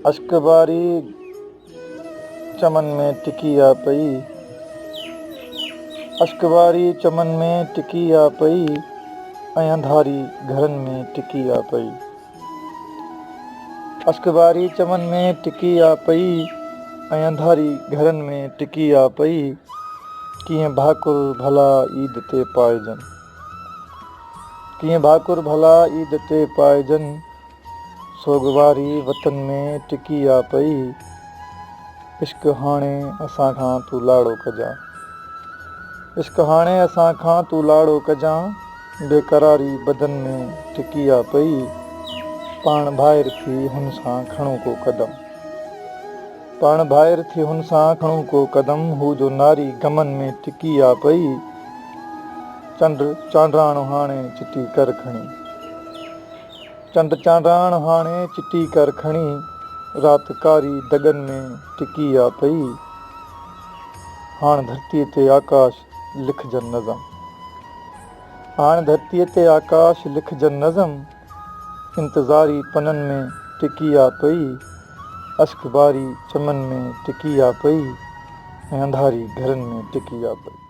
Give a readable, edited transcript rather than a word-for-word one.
अश्कबारी चमन में टिकी आ पई, अश्कबारी चमन में टिकी आ पई, ऐं अंधारी घरनि में टिकी आ पई। अश्कबारी चमन में टिकी आ पई, ऐं अंधारी घरनि में टिकी आ पई। कीअं भाकुर भला ईद ते पाइजनि, कीअं भाकुर भला ईद ते पाइजनि, सोगवारी वतन में टिकी आ पई। इश्क हाणे असां खां तूं लाड़ो कजां, इश्क हाणे असां खां तूं लाड़ो कजां, बेकरारी बदन में टिकी आ पई। पाण ॿाहिरि थी हुन सां खणूं को कदम, पाण ॿाहिरि थी हुन सां खणूं को कदम, हू जो नारी गमन में टिकी आ पई। चंड चांड्राणो हाणे चिटी कर खणी, चंड चांड्राण हाणे चिटी कर खणी, राति कारी दगन में टिकी आ पई। हाण धरतीअ ते आकाश लिखजनि नज़म, हाण धरतीअ ते आकाश लिखजनि नज़म, इंतज़ारी पननि में टिकी आ पई। अश्कबारी चमन में टिकी आ पई, ऐं अंधारी घरनि में टिकी आ पई।